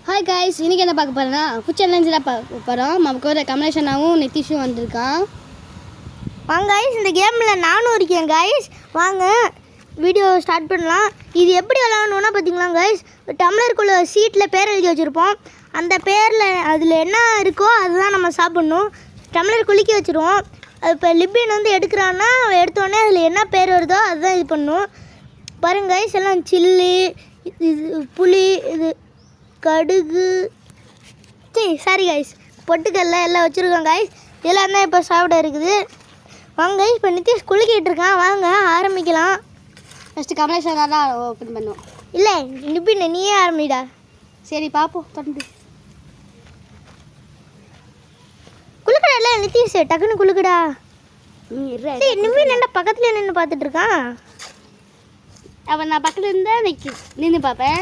Hi guys, இன்றைக்கி என்ன பார்க்க போகிறேன்னா ஃபுட் சேலஞ்சில் பார்க்க போகிறோம். நமக்கு ஒரு கமலேஷனாகவும் நிதிஷும் வந்திருக்கான். வாங்க கைஸ், இந்த கேமில் நானும் இருக்கேன் கைஸ். வாங்க வீடியோ ஸ்டார்ட் பண்ணலாம். இது எப்படி விளாடணுன்னா பார்த்தீங்களா கைஸ், டம்ளருக்குள்ளே சீட்டில் பேர் எழுதி வச்சுருப்போம். அந்த பேரில் அதில் என்ன இருக்கோ அதுதான் நம்ம சாப்பிட்ணும். டம்ளர் குலுக்கி வச்சுருவோம். அது இப்போ லிப்பின் வந்து எடுக்கிறான்னா எடுத்தோடனே அதில் என்ன பேர் வருதோ அதுதான் இது பண்ணும். பாருங்க கைஸ், எல்லாம் சில்லி, இது புளி, இது கடுகு, சாரி கைஸ், பொட்டுக்கல்ல எல்லாம் வச்சுருக்கோம் கைஸ். இதெல்லாம் தான் இப்போ சாப்பிட இருக்குது. வாங்க கைஸ், இப்போ நிதிஷ் குளிக்கிட்டு இருக்கான். வாங்க ஆரம்பிக்கலாம். ஃபஸ்ட்டு கமலேஷனாக தான் ஓப்பன் பண்ணுவோம். இல்லை நிப்பின் நீயே ஆரம்பிடா. சரி பார்ப்போம். தொடர்ந்து குளுக்கடா. இல்லை நிதிஷ் டக்குன்னு குளுக்கடா. நிப்பின் என்ன பக்கத்தில் நின்று பார்த்துட்டு இருக்கான். அவன் நான் பக்கத்தில் இருந்தால் நின்று பார்ப்பேன்.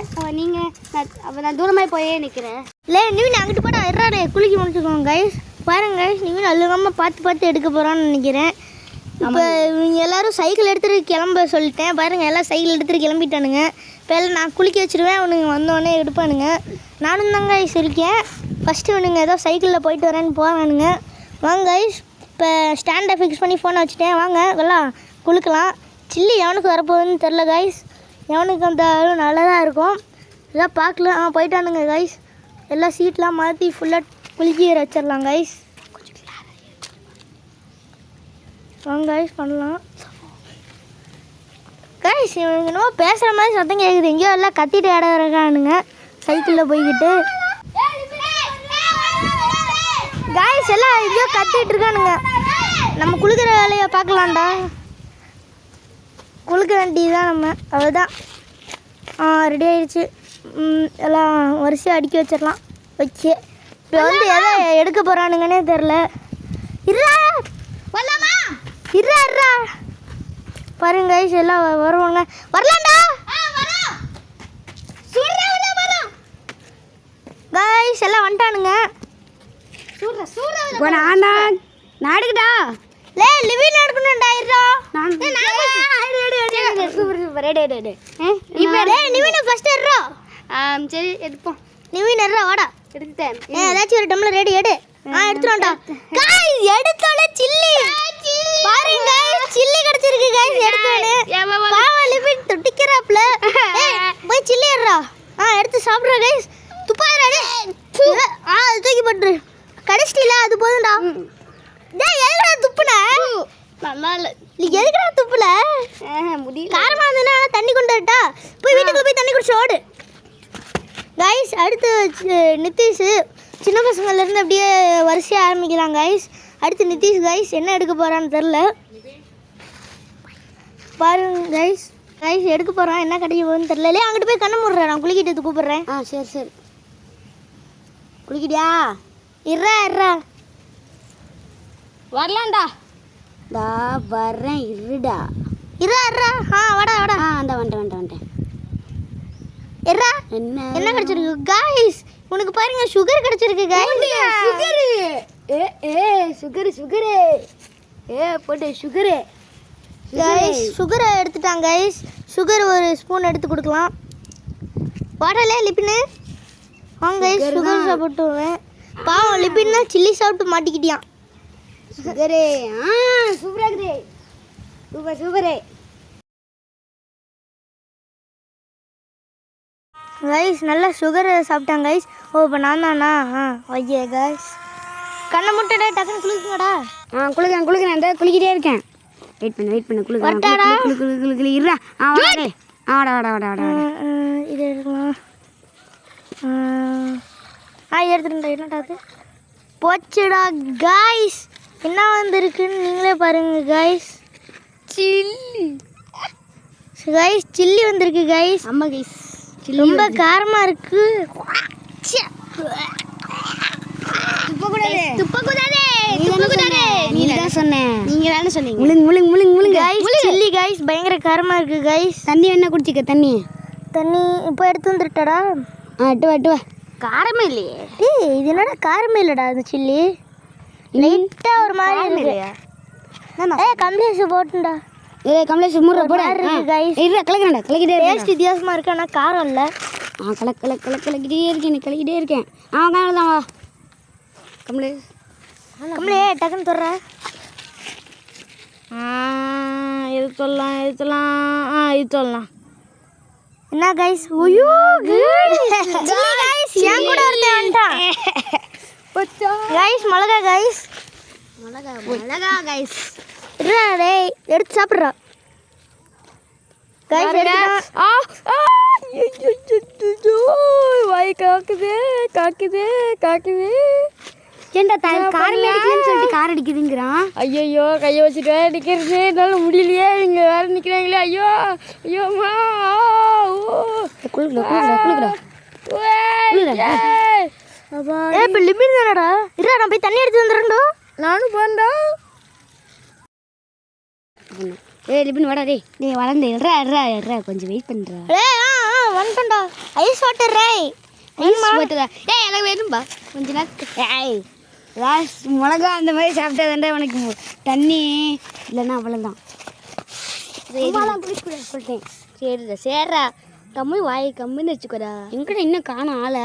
நான் தூரமாக போயே நிற்கிறேன். இல்லை நிவின் அங்கிட்டு போட எறாரு குளிக்க முடிச்சுக்கோங்க கைஸ். பாருங்க கைஸ், நிவின் அழுகாமல் பார்த்து எடுக்க போகிறான்னு நினைக்கிறேன். இப்போ இவங்க எல்லோரும் சைக்கிள் எடுத்துகிட்டு கிளம்ப சொல்லிட்டேன். பாருங்கள் எல்லாம் சைக்கிள் எடுத்துகிட்டு கிளம்பிட்டானுங்க. இப்போ எல்லாம் நான் குளிக்க வச்சுருவேன், அவனுங்க வந்தோடனே எடுப்பானுங்க. நானும் தாங்க கைஸ் இருக்கேன். ஃபஸ்ட்டு இவனுங்க ஏதோ சைக்கிளில் போயிட்டு வரேன்னு போகிறானுங்க. வாங்க கைஸ், இப்போ ஸ்டாண்டை ஃபிக்ஸ் பண்ணி ஃபோனை வச்சுட்டேன். வாங்க எல்லாம் குளிக்கலாம். சில்லி எவனுக்கு வரப்போகுதுன்னு தெரில கைஸ். எவனுக்கு வந்தாலும் நல்லதாக இருக்கும். எல்லாம் பார்க்கலாம். போயிட்டானுங்க கைஸ். எல்லாம் சீட்லாம் மாற்றி ஃபுல்லாக குலுக்கி வச்சிடலாம் கைஸ். வாங்க கைஸ் பண்ணலாம் கைஸ். இவனுக்கு என்னவோ பேசுகிற மாதிரி சத்தம் கேட்குது. எங்கேயோ எல்லாம் கத்திட்டு இருக்கானுங்க சைக்கிளில் போய்கிட்டு. கைஸ் எல்லாம் எங்கேயோ கத்திட்டு இருக்கானுங்க. நம்ம குளிக்கிற வேலையை பார்க்கலாம்டா. குளுக்க வேண்டியதுதான் நம்ம. அவ்வளோதான், ரெடி ஆகிடுச்சு. எல்லாம் வரிசையாக அடுக்கி வச்சிடலாம். வச்சு இப்போ வந்து எதை எடுக்க போகிறானுங்கன்னே தெரில. இருறா பாருங்க கைஸ், எல்லாம் வருவாங்க. வரலாம்டா கைஸ், எல்லாம் வந்துட்டானுங்க. நாடுக்குடா. லே லிவின் எடுக்கணும்டா. இருடா சரி எடுப்போம். நிவின் எடுறா, வாடா. எடுத்துட்டேன். ஏதாச்சும் ஒரு டம்ளர் ரெடி எடு. எடுத்துட்டோம்டா गाइस. எடுத்தோனே சில்லி பாருங்க गाइस, சில்லி கிடைச்சிருக்கு गाइस. எடுத்தோனே பாவம் லிவின் துடிக்கறாப்ல. போய் சில்லி எடுறா. எடுத்து சாப்பிடுறா गाइस. துப்பாதடா டேய். அது தூக்கி போட்டுரு. கடிச்சிட்டீல, அது போதும்டா. டேய் எதுடா துப்புன? நல்லா இல்ல. நீ எதுக்குடா துப்புல? முடியல. காரமா இருந்தனா தண்ணி கொண்டு வரட்டா? போய் வீட்டுக்குள்ள போய் தண்ணி குடிச்சு ஓடு. गाइस, அடுத்து நிதிஷ் சின்ன பசங்கள்ல இருந்து அப்படியே வரிசையா ஆரம்பிக்கலாம் गाइस. அடுத்து நிதிஷ் गाइस என்ன எடுக்க போறான்னு தெரியல. பாருங்க गाइस எடுக்க போறான். என்ன கிடைக்க போகுதுன்னு தெரியல. அங்கிட்டு போய் கண்ணை மூடுறேன். நான் குளிக்கிட்டு கூப்பிடுறேன். சரி குளிக்கிறியா? இருறா வரலாம்டா. டா வரேன். இருடா. வாடா. அந்த வந்துட்டேன். இருறா. என்ன கிடைச்சிருக்கு गाइस? உனக்கு பாருங்க சுகர் கிடைச்சிருக்கு गाइस. சுகர் போட்டு சுகர் गाइस சுகரை எடுத்துட்டாங்க गाइस. சுகர் ஒரு ஸ்பூன் எடுத்து கொடுக்கலாம். வாடலே லிப்பின். வாங்க गाइस, சுகர் சாப்பிட்டுவேன். பாவம் லிப்பின் தான் சில்லி சாப்பிட்டு மாட்டிக்கிட்டியான். சுகரே சூப்பரா இருக்குது. சூப்பரே गाइस நல்லா சுகர் சாப்பிட்டாங்க गाइस. இப்போ நான் தானா? ஓகே गाइस, கண்ணை முட்டடா. டக்குன்னு குளிக்குங்கடா. குளிக்கிறேன். அந்த குளிக்கிட்டே இருக்கேன். வெயிட் பண்ணு குளு இருடா. வாடா. இது எடுக்கலாம். எடுத்துட்டா. என்னடா அது போச்சுடா गाइस. என்ன வந்திருக்குன்னு நீங்களே பாருங்க गाइस. சில்லி வந்திருக்கு गाइस. ஆமா गाइस, ரொம்ப காரமா இருக்கு. நீங்க தானே சொன்னீங்க. முழுங்கு गाइस. சில்லி गाइस பயங்கர காரமா இருக்கு गाइस. தண்ணி வேணா குடிச்சிக்க. தண்ணி இப்போ எடுத்து வந்துட்டடா. எட்டு காரமே இல்லையே. இது என்னடா காரமே இல்லடா. அந்த சில்லி லைட்டா ஒரு மாதிரி இருக்கு. கம்ப்ளீஸ் போட்டுடா. கமலேஷ் மூணு போட गाइस. கலக்கிறேன்டா. டேஸ்ட் வித்தியாசமா இருக்கு, ஆனா காரம் இல்லை. கலக்கிட்டே இருக்கேன் காணதான் வா கம்லே டக்குன்னு தொடுற. எது சொல்லலாம் இது சொல்லலாம். என்ன கைஸ்? ஐயோ கைஸ் ஏன் கூட ஒருத்தன் வந்துட்டான் கைஸ். மிளகா கைஸ், மிளகா கைஸ். டேய் எடுத்து சாப்பிட்றா கைஸ். வாய் காக்குது ஏன்டா காரம் அடிக்குதுன்னு சொல்லிட்டு கார் அடிக்குதுங்கிறான். ஐயோ கையை வச்சுட்டு நிற்கிறது என்னால முடியலையே. இங்க வேற நிற்கிறாங்களே. ஐயோம்மா. குளுக்குடா. இப்போ லிமிட் தானடா. இருடா நான் போய் தண்ணி எடுத்து வந்துடுறேன்டா. நானும் போண்டா. லிபின் வாடா டேய் வளர்ந்து இருறா கொஞ்சம் வெயிட் பண்ணுறா. வந்துட்டா. ஐஸ் வாட்டர் எனக்கு வேணும்பா கொஞ்ச நேரத்துக்கு. மிளகா அந்த மாதிரி சாப்பிட்டா தாண்டா உனக்கு தண்ணி இல்லைன்னா அவ்வளோதான். சொல்லிட்டேன். சரிடா தமிழ் வாய் கம்முன்னு வச்சுக்கோடா. எங்கடா இன்னும் காணும் ஆளை.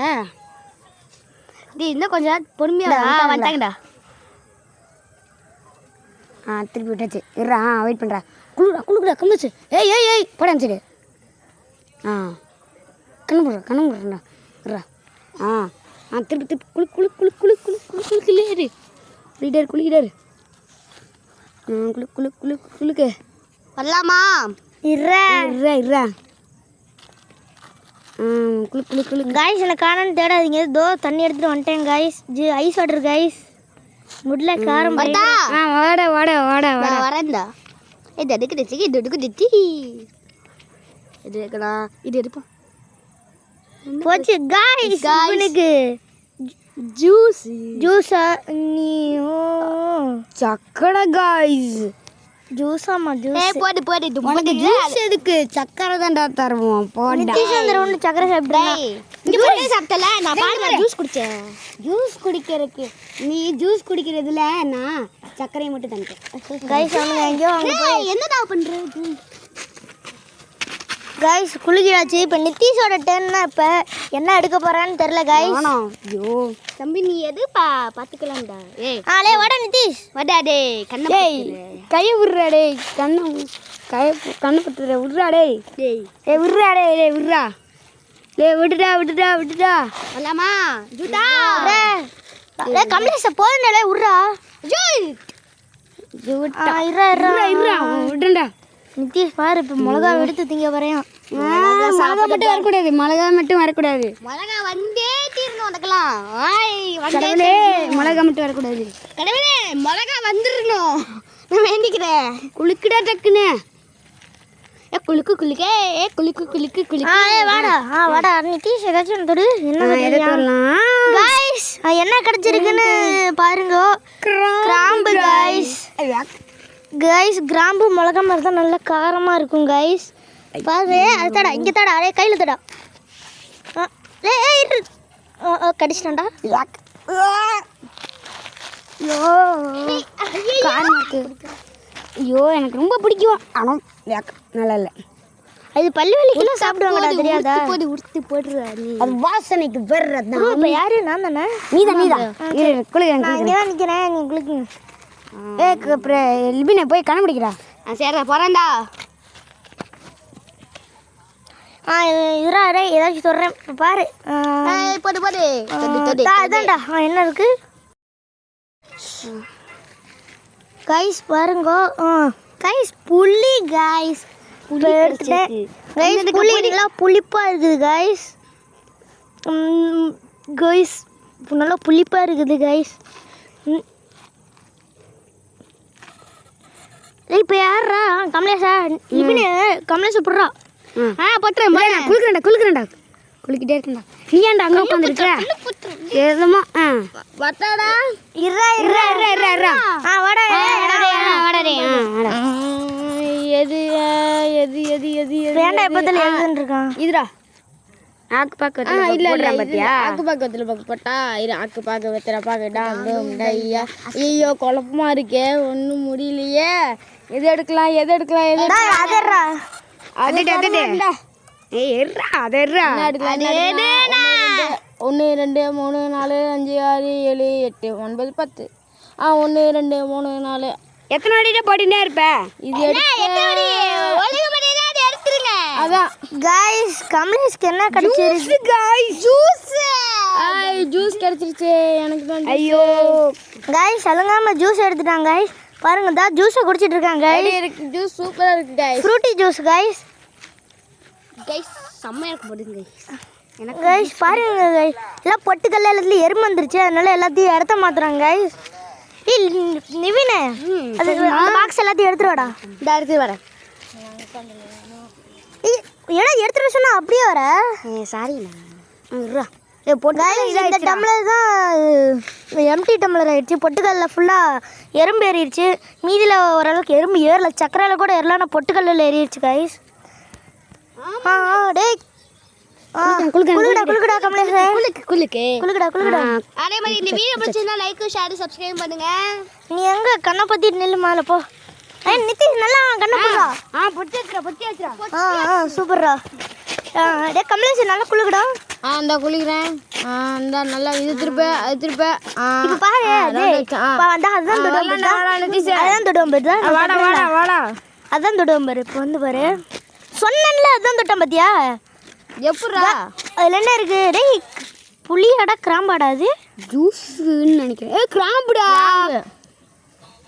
டேய் இன்னும் கொஞ்சம் நேரம் பொறுமையாக வந்துட்டாங்கடா. திருப்பி விட்டாச்சு. இருறா வெயிட் பண்ணுறா. குளுக்குடா கம்மிச்சு. ஏய் போட அனுப்பிச்சிடு. கண்ணு போடுறா இருறா. திருப்பி குளிக்கிலேரு குளிக்கிட்டாரு. குளுக்கு வரலாமா? இருறா குளு காய்ஸ். எனக்கு காணன்னு தேடாதீங்க. தோ தண்ணி எடுத்துட்டு வந்துட்டேன் காய்ஸ். Ice water guys. முடியல காரம் வாடா வரேன்டா. இது எடுக்கலாம். இது எடுப்போம். போச்சு காய்ஸ். எனக்கு ஜூஸா நீ சக்கரை காய்ஸ். ஜூஸாமா ஜூஸ் போடு ஜூஸ் எதுக்கு? சக்கரை தான்டா தருவோம். போடா சக்கரை சாப்பிட்டல. நான் பாருங்க ஜூஸ் குடிச்சேன். ஜூஸ் குடிக்கிறதுக்கு நீ ஜூஸ் குடிக்கிறதுல நான் சக்கரையை மட்டும் தந்துட்டேன். கைஸ் அவங்க எங்கேயோ என்னடா பண்றது கைஸ்? குளிக்கிறாச்சு. இப்போ நித்தீஷோட டேன்னா இப்போ என்ன எடுக்க போறான்னு தெரியல கைஸ். ஐயோ தம்பி நீ எது பார்த்துக்கலாம்டா. ஆளே வாடா நித்தீஷ் வாடா டேய். கையை விடுறா டேய். கண்ணு பத்துற விடுறா டேய். விடுறா டேய் விட்டுடா. வரலாமா? ஜூதா கமலேஷ் போதுண்டா விடுறா. விடுறா நித்தீஷ் பாரு இப்போ மிளகா எடுத்து திங்க வரையும். மிளகா மட்டும் வரக்கூடாது. மிளகா வந்தே தீரணும். வந்துக்கலாம். மிளகா மட்டும் வரக்கூடாது. கடவுளே மிளகா வந்துடணும். நான் வேண்டிக்கிறேன். குளிக்குடா டக்குன்னு. குளிக்கு வாடா நித்தீஷ் ஏதாச்சும் தொடு. காய்ஸ் என்ன கிடைச்சிருக்குன்னு பாருங்க. கிராம்பு காய்ஸ். கிராம்பு மிளகா மாதிரி தான் நல்லா காரமாக இருக்கும் காய்ஸ். பாரு அது தடா. இங்கே தடா. அதே கையில் தடா. கடிச்சிட்டான்டா. ஐயோ எனக்கு ரொம்ப பிடிக்கும். ஆனால் நல்லா இல்லை. அது பல்லு வலிக்கெல்லாம் சாப்பிடுவாங்கடா தெரியாதா? உடுத்து போட்டுருவாரு. அது வாசனைக்கு வர்றது. இப்போ யாரு? நான் தானே. நீதான் குளிக்கிறேன். நான் இங்கே தான் நிற்கிறேன். நீ குளிக்குங்க. அப்புறம் லிபினை போய் கண்ண பிடிக்கிறா. சரிடா போகிறேன்டா. இதுரா ஏதாச்சும் சொல்கிறேன் பாரு. போடு அதான்டா. என்ன இருக்கு கைஸ் பாருங்க. கைஸ் புளி கைஸ். எடுத்துட்டேன் கைஸ். புளிலாம் புளிப்பாக இருக்குது கைஸ். நல்லா புளிப்பாக இருக்குது கைஸ். இப்போ யாரா? கமலேஷா? இப்படி கமலேஷா போடுறா. பட்டுறேன். குளிக்கிறேன்டா. குளிக்கிட்டே இருக்கேன்டா. நீ ஏன்டா அங்கே உட்காந்துருக்க? எதுமா வத்தாடா. இருறா. வாடா. எது வேண்டாம். எப்போதில் எழுதுன்னு இருக்கான். இதுடா ஆக்கு பாக்கு இல்லை பார்த்தியா? ஆக்கு பாக்கத்தில் போட்டா இது ஆக்கு பாக்க வெத்துற பாக்கட்டா. ஐயா ஐயோ குழப்பமா இருக்கே. ஒன்றும் முடியலையே. எது எடுக்கலாம்? ஏய் எர்றா அதை எர்றா 1 2 3 4 5 6 7 8 9 10 1 2 3 4 எத்தனை வாட்டிட்டே போட்டுட்டே இருப்ப இது எடுத்துருங்க அதான் கைஸ் கமலேஷ்க்கு என்ன கிடைச்சிருக்கு ஜூஸ் கிடைச்சிருச்சு எனக்கு தான் ஐயோ கைஸ் அலங்காம ஜூஸ் எடுத்துட்டாங்க கைஸ் பாருங்க தான் ஜூஸை குடிச்சிட்டு இருக்காங்க இருக்கு ஜூஸ் சூப்பரா இருக்கு गाइस ஃப்ரூட்டி ஜூஸ் கைஸ் செம்மையா இருக்கு போடுங்க கைஸ் பாருங்க கைஸ் எல்லாம் பொட்டுக்கல்ல எல்லாத்துலயும் எறும்பு வந்துருச்சு அதனால எல்லாத்தையும் இடத்த மாத்துறாங்க கைஸ் நிவினே அது அந்த பாக்ஸ் எல்லாத்தையும் எடுத்துட்டு வாடா இந்த எடுத்து வரேன் ஏடா எடுத்துட்டு சொன்னா அப்படியே வர சாரிண்ணா இந்த டம்ளர் தான் எம்டி டம்ளர் ஆயிடுச்சு பொட்டுக்கல்ல ஃபுல்லாக எறும்பு ஏறிடுச்சு மீதியில் ஓரளவுக்கு எறும்பு ஏறல சக்கரையில் கூட ஏறல ஆனால் பொட்டுக்கல்லில் ஏறிடுச்சு கைஸ் டேய் குளுக்குடா கமலேஷ் குளுக்குடா அதே மாதிரி இந்த வீடியோ பிடிச்சிருந்தா லைக் ஷேர் சப்ஸ்கிரைப் பண்ணுங்க நீ எங்க கண்ணை பத்திட்டு நில்லு மேலே போ நிதிஷ் நல்லா கண்ணை போடுறா பொத்தி வச்சுரா சூப்பர்ரா டே கமலேஷ் நல்லா குளுக்குடா இந்த குளிக்கிறேன் இந்த நல்லா இது திருப்ப அது திருப்ப இப்போ பாரு அதான் தொடுவோம் வாடா அதான் தொடுவோம் பாரு இப்போ வந்து பாரு சொன்னேன்ல அதான் தொட்டேன் பாத்தியா எப்படா அதில் என்ன இருக்கு டேய் புளியாடா கிராம்பாடா அது ஜூஸ்ன்னு நினைக்கிறேன் கிராம்புடா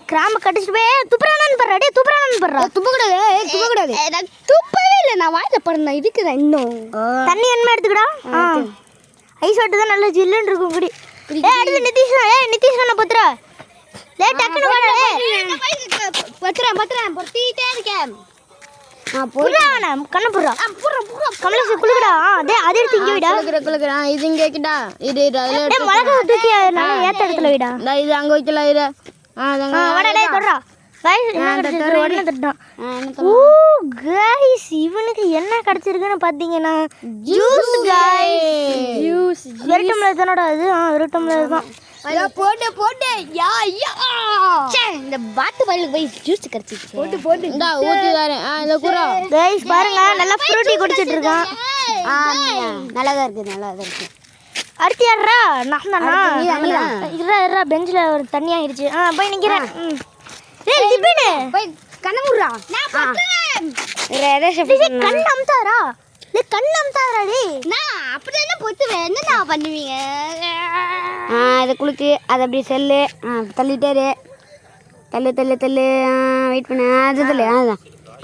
கிராம்பு கடிச்சிட்டு போய் துப்புறானு பாரு டேய் துப்புறானு பாரு துப்பக்கூடாது நான் துப்பவே இல்லை நான் வாயில படுறேன் இதுக்குதான் இன்னும் தண்ணி என்ன எடுத்துக்கடா ஐஸ் வாட்டர் தான் நல்லா ஜில்லுன்னு இருக்கும் குடி அடுத்து நிதிஷ் நான் பத்துறா டக்குனு பத்துறேன் பொத்திட்டே இருக்கேன் கண்ணு புடுறா கமலேஷ் குளுக்குடா அதை எடுத்து இங்கே விடா குளிக்கிறேன் இது இங்கே வைக்கடா இது அதில் மிளகா தூக்கி நல்லா ஏற்ற இடத்துல விடா இது அங்கே வைக்கல இது இவனுக்கு என்ன கிடைச்சிருக்குன்னு பாத்தீங்கன்னா ஜூஸ் ஜூஸ் வெறுட்டம்ல தானடா அது வெறுட்டம்ல தான் போட்டு இந்த பாட்டு பையிலுக்கு போய் ஜூஸ் கிடைச்சிச்சு போட்டு இந்தா ஊத்தி தரேன் இந்த கூரா கைஸ் பாருங்க நல்லா ஃப்ரூட்டி குடிச்சிட்டு இருக்கான் நல்லாதான் இருக்கு அடுத்து யாரா நான் தானா இருடா பெஞ்சில் ஒரு தண்ணி ஆயிடுச்சு போய் நிக்கிறேன் போய் கண்ணமுறா கண் அம்தாரா கண் அம்தாரா டே நான் அப்படி என்ன பொத்துவேன் என்ன நான் பண்ணுவீங்க அதை குளுக்கு அதை அப்படி செல்லு தள்ளிட்டாரு தள்ளு வெயிட் பண்ணு அது தள்ளு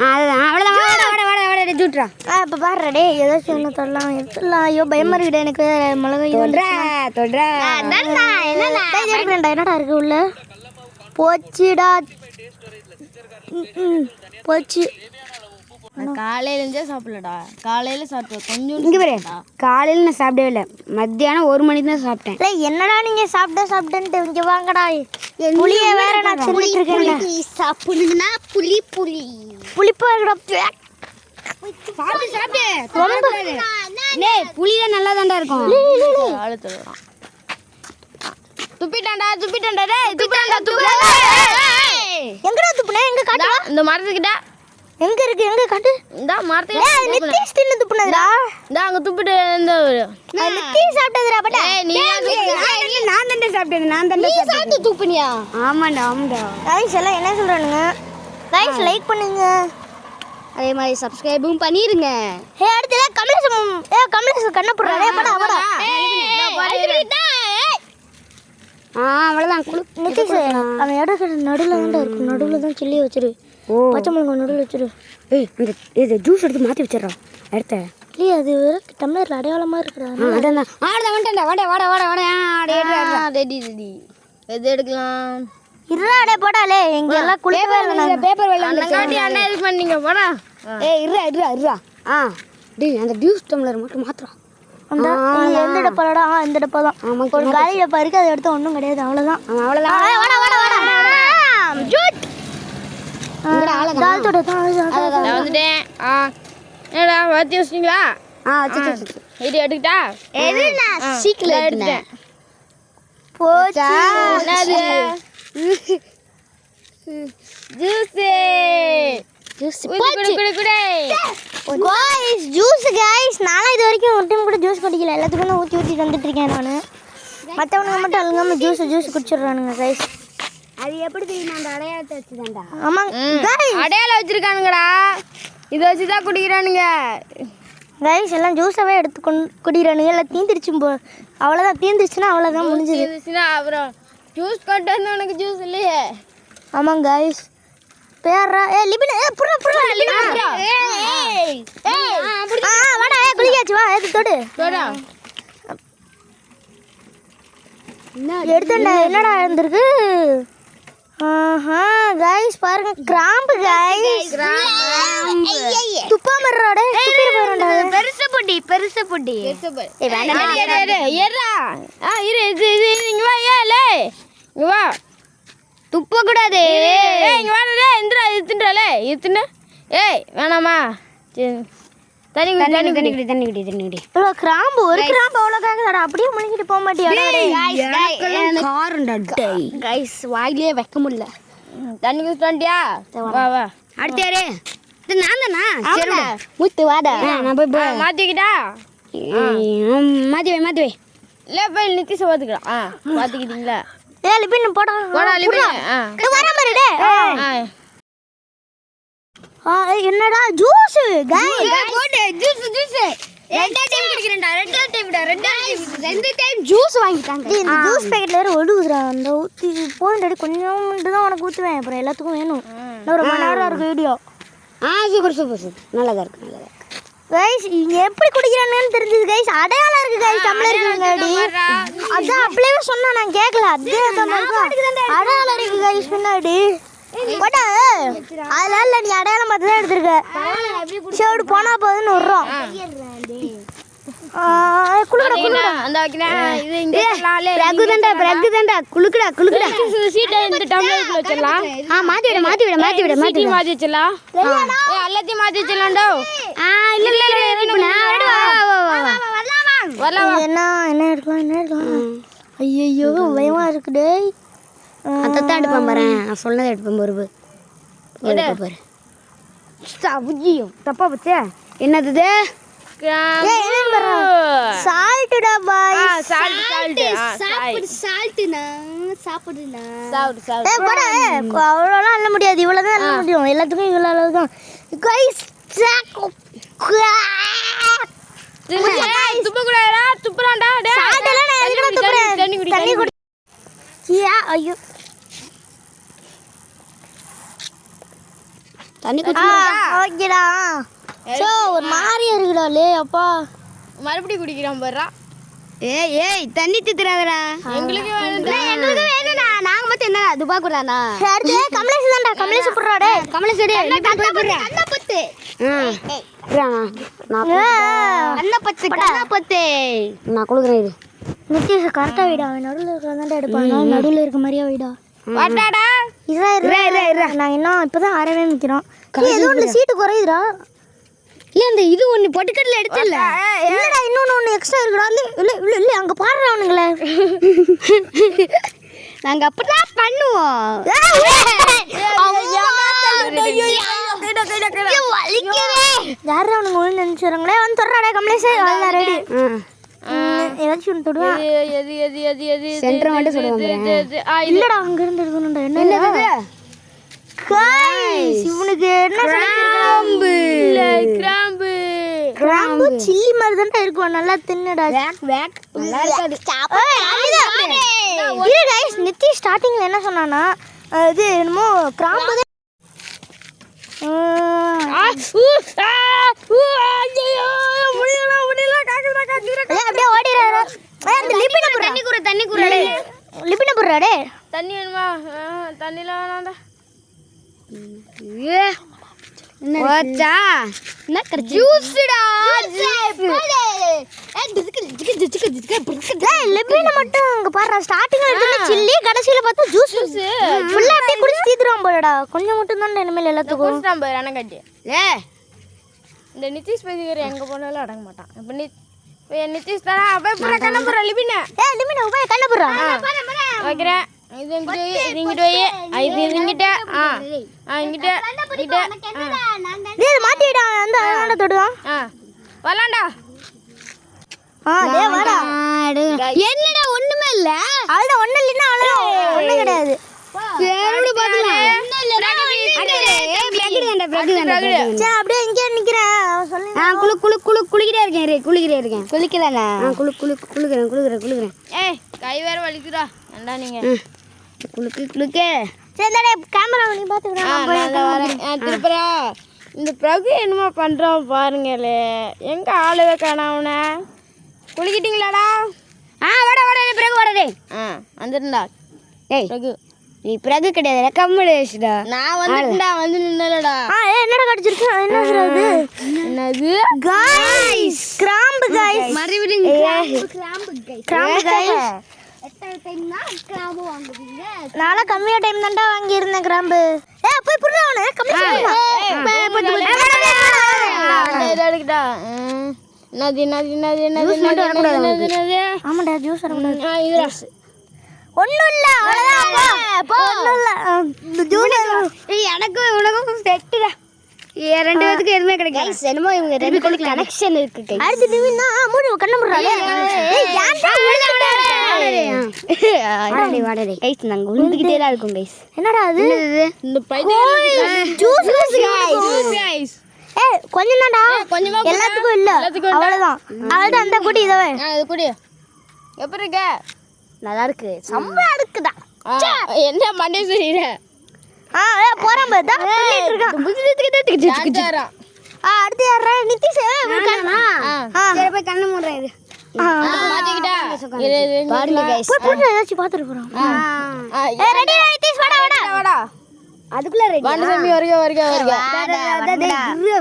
அதுதான் அவ்வளோதான் ஜூட்ரா இப்போ பாரு டே ஏதாச்சும் ஒன்று தொடலாம் எடுத்துடலாம் ஐயோ பயமா இருக்குடா எனக்கு மிளகா தொடுறா என்னடா இருக்கு உள்ள போச்சுடா போச்சு காலையில இருந்தே சாப்பிடலடா காலையில சாப்பிட்டேன் கொஞ்சம் இங்கே பாரு காலையில் நான் சாப்பிடவே இல்லை மத்தியானம் 1 மணிக்கு தான் சாப்பிட்டேன் என்னடா நீங்க சாப்பிட்டேன்ட்டு இங்க வாங்கடா புளிய வேற நான் சொல்லிட்டு இருக்கேன் சாப்பிடுங்கன்னா புளிப்பா இருக்கடா புளி தான் நல்லா தாண்டா இருக்கும் துப்பிட்டான்டா எங்கடா துப்புனே எங்க காட்டு இந்த மரத்துக்கிட்ட எங்க இருக்கு எங்க காட்டு இந்த மரத்துக்கிட்ட நிதிஷ் தின்னு துப்புனதுடா இந்த அங்க துப்பிட்டு இந்த நிதிஷ் சாப்பிட்டதுடா பட்டா நான் தாண்டா சாப்பிட்டேன் சாப்பிட்டு துப்புனியா ஆமாண்டா கைஸ் எல்லாம் என்ன சொல்றானுங்க கைஸ் லைக் பண்ணுங்க அதே மாதிரி சப்ஸ்கிரைபும் பண்ணிருங்க அடுத்து கமலேஷ் கண்ண போடுறா படா அவ்வளோதான் நிதிஷ் அவன் இடத்துல நடுவில் தான் சொல்லி வச்சிரு பச்சை மிளகா நடுவில் வச்சிரு இது ஜூஸ் எடுத்து மாற்றி வச்சிடறோம் அடுத்த இல்லையே அது டம்ளரில் அடையாளமாக இருக்கிறா எது எடுக்கலாம் இருடா போடாலே எங்க எல்லாம் குளிக்கவே இல்லை பேப்பர் அண்ணங்காட்டி அண்ணன் இது பண்ணீங்க போடா இருடா டேய் அந்த ஜூஸ் டம்ளர் மட்டும் மாத்திரம் எந்த டப்பாடா இந்த டப்பா தான் ஒரு காலி டப்பா இருக்கு அதை எடுத்து ஒன்றும் கிடையாது அவ்வளோதான் வந்துட்டேன் என்னடா வச்சு வச்சிட்டீங்களா இது எடுக்கிட்டா சீக்கிரம் எடுத்துட்டேன் போச்சா என்னது juice juice guys juice guys நானும் இது வரைக்கும் ஒரு டைம் கூட ஜூஸ் குடிக்கல எல்லாத்துக்கும் தான் ஊற்றி வந்துட்டு இருக்கேன் நான் மற்றவனுங்க மட்டும் அழுங்காமல் ஜூஸ் குடிச்சிடுறானுங்க கைஸ் அது எப்படி தெரியுமா அந்த அடையாளத்தை வச்சுதான்டா ஆமாங்க guys. அடையாளம் வச்சிருக்கானுங்கடா இதை வச்சு தான் குடிக்கிறானுங்க கைஸ் எல்லாம் ஜூஸாகவே எடுத்து குடிக்கிறானுங்க எல்லாம் தீந்துருச்சு அவ்வளோதான் தீந்துருச்சுன்னா அவ்வளோதான் முடிஞ்சது இருந்துச்சுன்னா அப்புறம் ஜூஸ் கொண்டு வந்து உனக்கு ஜூஸ் இல்லையே ஆமாங்க கைஸ் பேரா லிபின் புறா வாடா குளிக்காச்சு வா எடுத்து தொடு போடா எடுத்துடா என்னடா இருந்திருக்கு கைஸ் பாருங்க கிராம்பு கைஸ் துப்பா மர்றாடே துப்பிர போறடா பெருசு பொடி ஏறா இரு இது இங்க வா ஏலே இங்க வா துப்ப கூடாது இங்க வா டேய் இந்திரா இது தின்றலே இது தின்னு ஏய் வேணாமா தண்ணி குடி ப்ரோ கிராம்பு ஒரு கிராம்பு அவ்வளோக்காகடா அப்படியே முழுங்கிட்டு போக மாட்டியா காரண்டா டேய் கைஸ் வாயிலே வைக்க முடியல தண்ணி குடிச்சிட்டியா வா வா அடுத்து யாரு இது நான் தானா சரி முத்து வாடா நான் போய் மாத்திக்கிட்டா மாத்தி வை இல்ல போய் நித்திஷ பாத்துக்கலாம் பாத்துக்கிட்டீங்களா லிபின் போடா போடா லிபின் வர மாதிரி டே என்னடா ஜூஸ் கைஸ் போடு ஜூஸ் ரெண்டு டைம் ஜூஸ் வாங்கிட்டாங்க இந்த ஜூஸ் பேக்கெட்ல வேற ஒடுகுதுடா அந்த ஊற்றி போயிட்டு கொஞ்சம் மட்டும் தான் உனக்கு ஊற்றுவேன் அப்புறம் எல்லாத்துக்கும் வேணும் இன்னும் ரொம்ப நேரம் இருக்கு வீடியோ சூப்பர் நல்லதா இருக்கு கைஸ் இங்க எப்படி குடிக்கிறானுன்னு தெரிஞ்சது கைஸ் அடையாளம் இருக்கு கைஸ் டம்ளர் இருக்குங்கடி அதான் அப்படியே சொன்னா நான் கேட்கல அதே அடையாளம் இருக்கு கைஸ் பின்னாடி போட்டா அதனால இல்ல நீ அடையாளம் பார்த்து தான் எடுத்திருக்க சரி போனா போதுன்னு விடுறோம் குளுக்குடா அந்த வைக்கிறேன் இது இங்க லாலே பிரகு தான்டா குளுக்குடா சீட்டை இந்த டம்ளருக்குள்ள வச்சிடலாம் மாத்தி விட சீட்டி மாத்தி வச்சிடலாம் எல்லாத்தையும் மாத்தி வச்சிடலாம்டா இல்ல வரலாம் என்ன எடுக்கலாம் ஐயோ பயமா இருக்குடே அதான் எடுப்பேன் பாரு நான் சொன்னதை எடுப்பேன் பாரு தப்பா பச்சே என்னது சால்ட்டுடா பாய் அவ்வளோலாம் அள்ள முடியாது இவ்வளோதான் அள்ள முடியும் எல்லாத்துக்கும் இவ்வளோ அளவு தான் கைஸ் தண்ணி குடி ஐயோ தண்ணி ஓகேடா சோ ஒரு மாதிரியா இருக்குடா லே அப்பா மறுபடியும் குடிக்கிறோம் பாரு ஏய் தண்ணி தித்துறாதடா எங்களுக்கு வேணும்டா நாங்க மட்டும் என்ன துபா குறானா சரி கமலேஷ் தான்டா கமலேஷ் புடுறா டேய் கமலேஷ் டேய் அண்ணப்பத்து நான் கொடுக்குறேன் இது நித்திஷ் கரெக்டா வைடா நடுவில் இருக்கிறதாண்டா எடுப்பாங்க நடுவில் இருக்க மாதிரியா வைடா வாடாடா நான் இன்னும் இப்பதான் அறவே நிற்கிறோம் ஏதோ ஒன்று சீட்டு குறையுதுடா இல்ல இந்த இது ஒண்ணு பொட்டுக்கடல எடுத்துல இல்லடா இன்னொன்னு எக்ஸ்ட்ரா இருக்குடா இல்ல அங்க பாடுறவனுங்களே நாங்க அப்படிதான் பண்ணுவோம் யாரு அவனுங்க ஒண்ணு நினைச்சுறாங்களே வந்து தொடராடே கமலேஷ் அவ்வளோ ரெடி ஏதாச்சும் ஒன்று தொடுவேன் எது சென்டர் மட்டும் சொல்லுவாங்க இல்லடா அங்க இருந்து இருக்கணும்டா என்ன गाइस இவனுக்கு என்ன கிராம்பு சில்லி மாதிரி தான் இருக்கும் நல்லா தின்னுடா வேக் நல்லா இருக்காது இது गाइस நித்தி ஸ்டார்டிங்ல என்ன சொன்னானா இது என்னமோ கிராம்பு அப்படியே ஓடிறாரு அந்த தண்ணி குறடே தண்ணி வேணுமா தண்ணில வேணாம்டா ஓச்சா என்ன ஜூஸ்டா லெமன் மட்டும் அங்க பாரு ஸ்டார்டிங்ல எடுத்தா சில்லி கடைசில பார்த்தா ஜூஸ் ஃபுல்லா அப்படியே குடிச்சு தீத்துறோம் போலடா கொஞ்சம் மட்டும் தான் இனிமேல் எல்லாத்துக்கும் குடிச்சாம் பாரு அணங்கட்டி இந்த நிதிஷ் பேசிக்கிற எங்க போனாலும் அடங்க மாட்டான் இப்ப நிதிஷ் தானா போய் புற கண்ண புற லிபின லிபின போய் கண்ண புற வைக்கிறேன் இது இங்கிட்ட இது இங்கிட்ட இங்கிட்ட டேய் மாத்திடா அந்த ஆட தொடுவான் வரலாம்டா டேய் வாடா என்னடா ஒண்ணுமே இல்ல அவள ஒண்ணு இல்லனா அவள ஒண்ணு கிடையாது சேரோட பாத்துலாம் சே அப்படியே இங்கே நிக்கிறேன் சொல்லு குளிக்கிறே இருக்கேன் குளிக்கலனா குளிக்கிறேன் ஏய் கை வேற வலிக்குடா ஏண்டா நீங்க குளுக்கு சரி டேய் கேமரா நீ பாத்துக்கறேன் திருப்பரா இந்த பிரகு என்னமா பண்றான் பாருங்களே எங்க ஆளவே காணோம் அவனை குளிக்கிட்டீங்களாடா வாடா பிறகு வாடா டேய் வந்துருந்தா டேய் பிரகு நீ பிறகு கிடையாது கம்முடா நான் வந்துட்டா வந்து நின்னலடா என்னடா கடிச்சிருக்கு என்ன சொல்றது என்னது गाइस கிராம்பு गाइस மறுபடியும் கிராம்பு गाइस நாளா கம்மியா டைம் தான்டா வாங்கி இருந்தேன் கிராம்பு போய் புடுறா அவனே கம்மி எடுக்கடா என்னது ஆமாடா ஜூஸ் வரக்கூடாது இதுடா ஒண்ணும் இல்ல அவ்வளவுதான் ஒண்ணும் இல்ல ஜூஸ் எனக்கும் உனக்கும் செட்டுடா ரெண்டு பேருக்கு எதுவுமே கிடைக்காது என்னமோ இவங்க ரெண்டு பேருக்கு கனெக்ஷன் இருக்கு அடுத்து நிவினா மூடி கண்ண முறாளே வாடா கைஸ் நாங்க உளுந்துக்கிட்டே தான் இருக்கோம் கைஸ் என்னடா அது இந்த பைத்தியம் ஜூஸ் गाइस கொஞ்சம் தான்டா கொஞ்சமா எல்லாத்துக்கும் இல்ல அவ்வளவுதான் அந்த குடி இதவே இது குடி எப்படி இருக்க நல்லா இருக்கு செம்ம இருக்குடா என்ன மண்டே செய்யற போறான் பாரு தான் சொல்லிட்டு இருக்கான் அடுத்து யாரா நிதிஷ் சரி போய் கண்ணு மூடுறேன் இது மாட்டிக்கிட்டா பாருங்க கைஸ் போய் போட்டு ஏதாச்சும் பாத்துட்டு போறோம் ரெடி நிதிஷ் வாடா வாடா அதுக்குள்ள ரெடி பாண்டசாமி வருக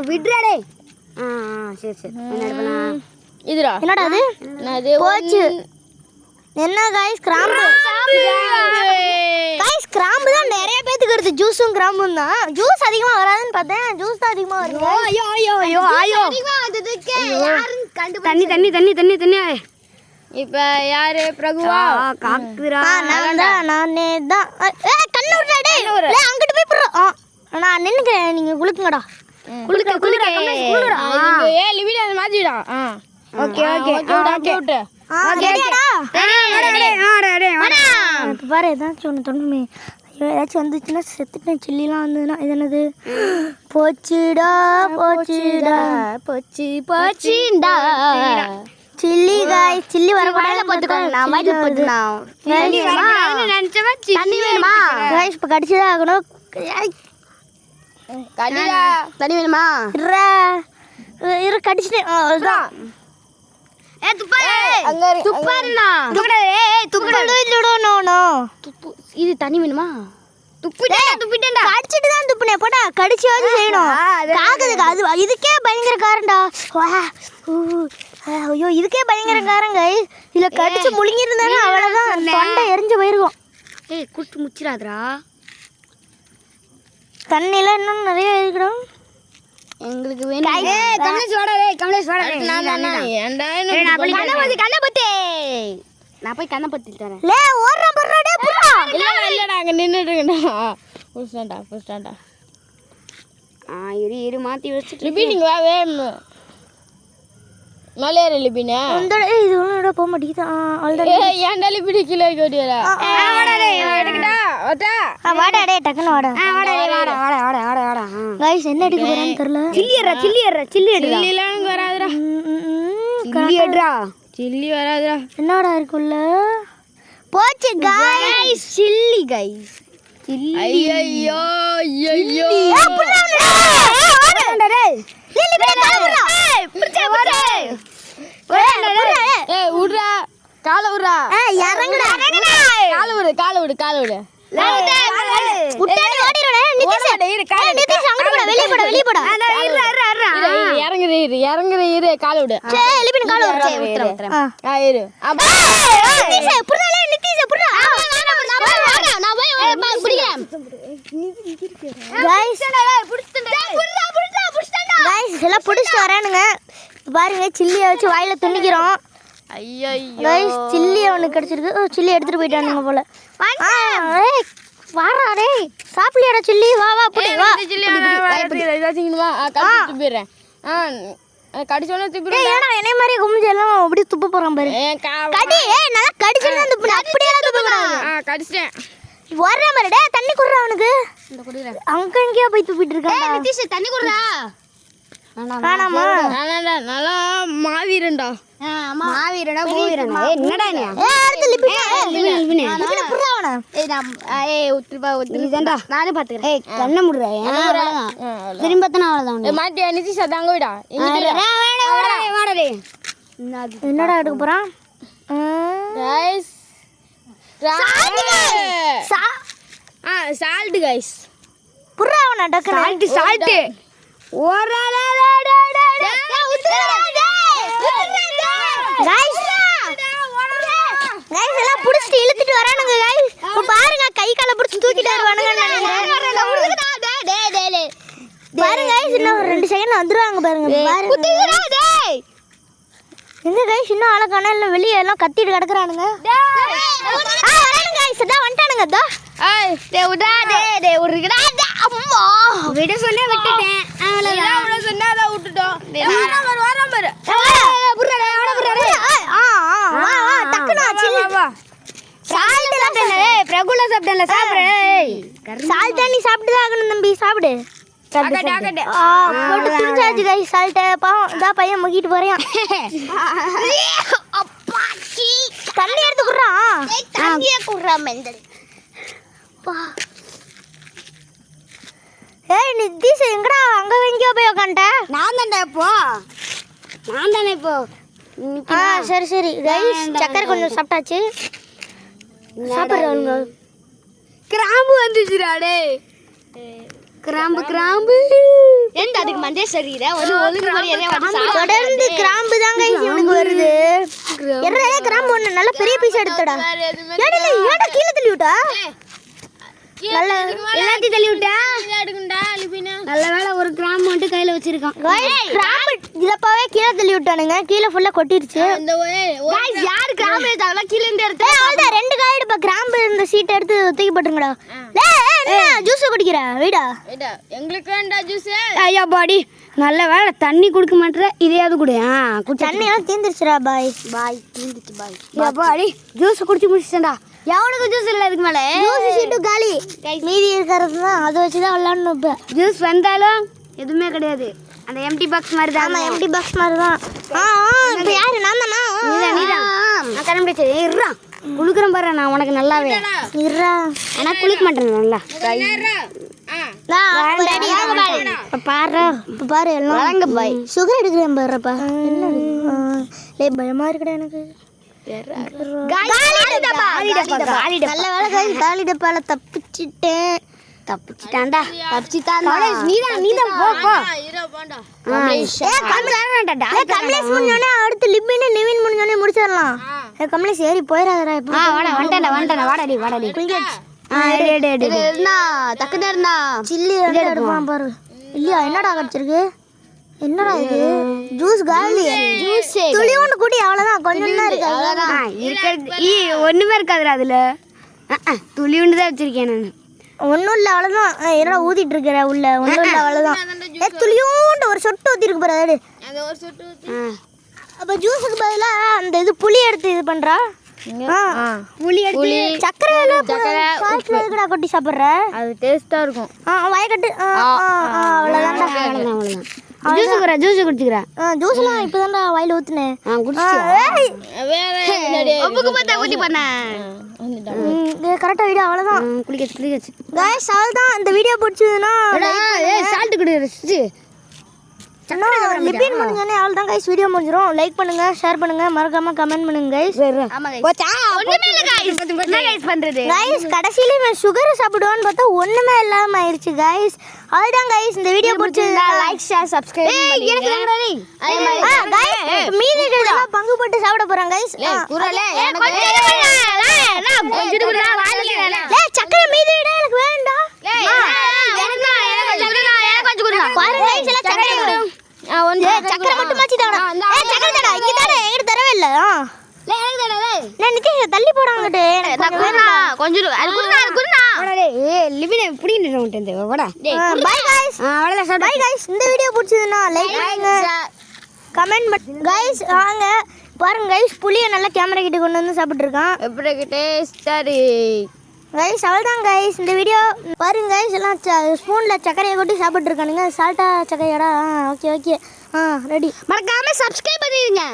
விட்றா டேய் சரி என்ன பண்ணா இதுடா என்னடா அது என்னது போச்சு என்ன गाइस கிராம்பு गाइस கிராம்பு தான் நிறைய பேத்துக்கு வருது ஜூஸும் கிராம்பும் தான் ஜூஸ் அதிகமா வராதுன்னு பார்த்தேன் ஜூஸ் தான் அதிகமா வருது ஐயோ அதிகமா வந்ததுக்கு யாரும் தண்ணி இப்ப யாரு பிரகுவா காக்குறா நானே தான் கண்ணு விடுடா டேய் அங்கிட்டு போய் புறோ நான் நின்னுக்கிறேன் நீங்க குளுக்குங்கடா குளுக்க ஏ லிமிட் அந்த மாதிரிடா ஓகே விட்டு ரெடியாடா வாடா இப்ப பாரு ஏதாச்சும் ஒன்று தோணுமே ஐயோ ஏதாச்சும் வந்துச்சுன்னா செத்துட்டேன் சில்லிலாம் வந்ததுன்னா இது என்னது போச்சுடா போச்சுடா சில்லி காய்ஸ் சில்லி வரக்கூடாது போட்டுக்கோங்க நான் மாதிரி போட்டுக்கலாம் தண்ணி வேணுமா காய்ஸ் இப்போ கடிச்சுதான் ஆகணும் கடிடா தண்ணி வேணுமா இரு கடிச்சிட்டேன் அதுதான் இது தண்ணி வேணுமா துப்பிட்டேன்டா கடிச்சிட்டு தான் துப்புனேன் போடா கடிச்சாவது செய்யணும் காக்குதுக்கு அது இதுக்கே பயங்கர காரண்டா ஐயோ இதுக்கே பயங்கர காரங்க இதுல கடிச்சு முழுங்கிருந்தாங்க அவ்வளவுதான் தொண்டை எரிஞ்சு போயிருக்கும் ஏய் குட்டு முச்சிராதடா தண்ணில இன்னும் நிறைய இருக்கணும் எங்களுக்கு வேணும் கமலேஷ் வாடா ஏன்டா கண்ணை பத்தி நான் போய் கண்ணை பத்தி தரேன் லே ஓடுறா போறா டேய் புறா இல்லடா அங்க நின்னுட்டு இருக்கடா புடிச்சான்டா இரு மாத்தி வச்சிட்டு லிபி நீங்க வா மலையாரி லிபினா இந்த இது ஒண்ணோட போக மாட்டேங்குது ஆல்ரெடி ஏன்டா லிபி கீழே கோடியடா வாடா டேய் டக்குனு வாடா வாடா गाइस என்ன எடுக்க போறேன்னு தெரியல சில்லி எடுடா சில்லிலாம் வராதுடா சில்லி வராதுடா என்னடா இருக்குள்ள போச்சு गाइस சில்லி गाइस ஐயோ விடுறா காலை விடுறா இறங்குடா காலை விடு வெளிய போடா இறங்குற காலை விடு இரு பாருங்க சில்லியை வச்சு வாயில துணிக்கிறோம் ஐயோ கைஸ் சில்லி அவனுக்கு கிடைச்சிருக்கு சில்லி எடுத்துட்டு போயிட்டானுங்க போல ஏய் வாடா டேய் சாப்பிடலையாடா சில்லி வா வா புடி வா ஏதாச்சும் வா கடிச்சிட்டு போயிடுறேன் கடிச்சோன்னே தூக்கிடு ஏன்னா என்னை மாதிரி குமிஞ்சு எல்லாம் அப்படியே துப்ப போறான் பாரு கடி ஏய் நல்லா கடிச்சா துப்பு அப்படியே துப்ப கூடாது கடிச்சிட்டேன் வர்ற மாதிரி டேய் தண்ணி குடுறா அவனுக்கு இந்த குடிறேன் அங்க எங்கேயோ போய் துப்பிட்டு இருக்கான் ஏய் நிதிஷ் தண்ணி குடுடா வேணாமா நல்லா மாவீரன்டா மாவீரனா பூவீரனா ஏய் என்னடா நீ ஏய் அடுத்து லிபினா லிபினா குடுறா அவன ஏய் நான் ஏய் உத்திரபா நீதான்டா நானே பாத்துக்கறேன் ஏய் கண்ண முடுறா அவ்வளவுதான் திரும்பத்தன அவ்வளவுதான் மாட்டியா நிதிஷ் அதாங்க விடா வாடா டேய் என்னடா எடுக்க போறான் கைஸ் சால்ட் கைஸ் புறா அவன டக்கு சால்ட் கைஸ் எல்லாம் புடிச்சிட்டு இழுத்துட்டு வரானுங்க கைஸ் இப்ப பாருங்க கை கால புடிச்சு தூக்கிட்டு வருவானுங்க பாருங்க கைஸ் இன்னும் 2 செகண்ட்ல வந்துருவாங்க பாருங்க பாருங்க எங்க கைஸ் இன்னும் ஆள காணோம் இல்ல வெளிய எல்லாம் கத்திட்டு கிடக்குறானுங்க வரானுங்க கைஸ் அதான் வந்துட்டானுங்க அதோ டேய் உடா டேய் உருடா அம்மா விட சொன்னே விட்டுட்டேன் அவ்வளவுதான் சொன்னா அத விட்டுட்டோம் வராம பாரு புறடா புறடா வா வா டக்குனு சில்லி சால்ட் சாப்பிட்டேன் ஏய் பிரகுல சாப்பிட்டேன்ல சாப்பிடு ஏய் சால்ட் தண்ணி சாப்பிட்டு தான் ஆகணும் தம்பி சாப்பிடு போட்டு திரிஞ்சாச்சு கைஸ் சால்ட் பாவம் இதா பையன் முக்கிட்டு போறான் தண்ணி எடுத்து குடுறான் தண்ணியே குடுறா மெண்டல் ஏய் நிதிஷ் எங்கடா அங்க எங்கேயோ போய் உட்காந்துட்ட நான் தானே இப்போ சரி சரி கைஸ் சக்கரை கொஞ்சம் சாப்பிட்டாச்சு சாப்பிடுறாங்க கிராம்பு வந்துச்சுடா டேய் கிராம்பு ஏன்டா அதுக்கு மண்டே சரியில்லை ஒரு ஒழுங்கு மரியாதையா வந்து தொடர்ந்து கிராம்பு தான் கைஸ் இவனுக்கு வருது எறே கிராம்பு ஒண்ணு நல்ல பெரிய பீஸ் எடுத்துடா ஏடா கீழ தள்ளி விட்டா நல்ல எல்லாத்தையும் தள்ளி விட்டா எடுக்குண்டா லிபினா நல்ல வேளை ஒரு கிராம்பு மட்டும் கையில வச்சிருக்கான் கிராம்பு இதப்பாவே கீழ தள்ளி விட்டானுங்க கீழ ஃபுல்லா கொட்டிருச்சு இந்த गाइस யார் கிராம்பு எடுத்தாங்களா கீழ இருந்து எடுத்து அவ்வளவுதான் 2 காய் எடுப்பா கிராம்பு இந்த சீட் எடுத்து தூக்கி போட்டுருங்கடா ஏய் ஜூஸ் குடிக்கிற வீடா எங்களுக்கு வேண்டா ஜூஸ் ஐயா பாடி நல்ல வேளை தண்ணி குடுக்க மாட்டற இதையாவது குடு தண்ணி எல்லாம் தீந்துருச்சுடா பாய் தீந்துச்சு பாய் பாடி ஜூஸ் குடிச்சு முடிச்சிட்டேன்டா எவனுக்கு ஜூஸ் இல்ல இதுக்கு மேல ஜூஸ் சீட்டு காலி மீதி இருக்கிறது தான் அதை வச்சு தான் விளையாடணும் இப்போ ஜூஸ் வந்தாலும் எதுவுமே கிடையாது அந்த எம்டி பாக்ஸ் மாதிரி தான் ஆமா எம்டி பாக்ஸ் மாதிரி தான் இப்போ யாரு நான் தானா நீதான் நான் கண்டுபிடிச்சேன் இருறா குளுக்குறேன் பாரு நான் உனக்கு நல்லாவே இருடா ஆனா குளிக்க மாட்டேன் நல்லா பாரு இப்போ பாரு எல்லாம் வாங்க பாய் சுகர் எடுக்கிறேன் பாருப்பா என்ன பயமா இருக்குடா எனக்கு நல்ல வேலை காலி டப்பால தப்பிச்சிட்டான்டா நீதான் போ கமலேஷ் முடிஞ்சோடனே அடுத்து லிபின் நிவின் முடிஞ்சோடனே முடிச்சிடலாம் கமலேஷ் ஏறி போயிடாதடா இப்போ வந்துட்டேன் வாடடி சில்லி எடுப்பான் பாரு இல்லையா என்னடா கிடைச்சிருக்கு என்னடா இது ஜூஸ் காலி ஜூஸ் துளி ஒன்று கூட்டி அவ்வளோதான் கொஞ்சம் தான் இருக்கு அவ்வளோதான் இருக்கிறது ஒண்ணுமே இருக்காதுடா அதுல துளி ஒன்று தான் வச்சிருக்கேன் நான் ஒன்றும் இல்லை அவ்வளோதான் என்னடா ஊத்திட்டு இருக்கிற உள்ள ஒன்றும் இல்லை அவ்வளோதான் துளியோண்டு ஒரு சொட்டு ஊற்றி இருக்கு பாரு அது ஒரு சொட்டு அப்போ ஜூஸுக்கு பதிலாக அந்த இது புளி எடுத்து இது பண்ணுறா புளி எடுத்து சக்கரை சாஸ்ல எதுக்குடா கொட்டி சாப்பிட்ற அது டேஸ்டா இருக்கும் வயக்கட்டு அவ்வளோதான்டா ஜூஸ் குடிச்சுக்கிறா ஜூஸ்லாம் இப்போதான்டா வாயில ஊத்துனேன் கரெக்டாக வீடியோ அவ்வளோதான் குளிக்கச்சு கைஸ் அவ்வளோதான் இந்த வீடியோ பிடிச்சதுன்னா சால்ட் குடிச்சு லிபின் முடிஞ்சோடனே அவ்வளோதான் கைஸ் வீடியோ முடிஞ்சிடும் லைக் பண்ணுங்க ஷேர் பண்ணுங்க மறக்காம கமெண்ட் பண்ணுங்க கைஸ் கைஸ் கடைசியில இவன் சுகர் சாப்பிடுவான்னு பார்த்தா ஒண்ணுமே இல்லாம ஆயிருச்சு கைஸ் அவ்வளோதான் கைஸ் இந்த வீடியோ பிடிச்சதுன்னா லைக் ஷேர் சப்ஸ்கிரைப் மீதி இருக்கிறதெல்லாம் பங்கு போட்டு சாப்பிட போறாங்க கைஸ் சக்கரை மீதி விட எனக்கு வேண்டாம் சக்கரை மட்டும் மாச்சி தரணும் சக்கரை தடா இங்க தானே எங்கிட்ட தரவே இல்லை நான் நிக்க தள்ளி போடாங்கட்டு கொஞ்சம் பை गाइस அவ்வளவுதான் பை गाइस இந்த வீடியோ பிடிச்சதுன்னா லைக் பண்ணுங்க கமெண்ட் பண்ணுங்க गाइस வாங்க பாருங்க गाइस புளியை நல்லா கேமரா கிட்ட கொண்டு வந்து சாப்பிட்டு இருக்கான் எப்படி கிட்டே சரி गाइस அவ்வளவுதான் गाइस இந்த வீடியோ பாருங்க गाइस எல்லாம் ஸ்பூன்ல சக்கரையை கொட்டி சாப்பிட்டு இருக்கானுங்க சால்ட்டா சக்கரையாடா ஓகே ஓகே ரெடி மறக்காம சப்ஸ்கிரைப் பண்ணிடுங்க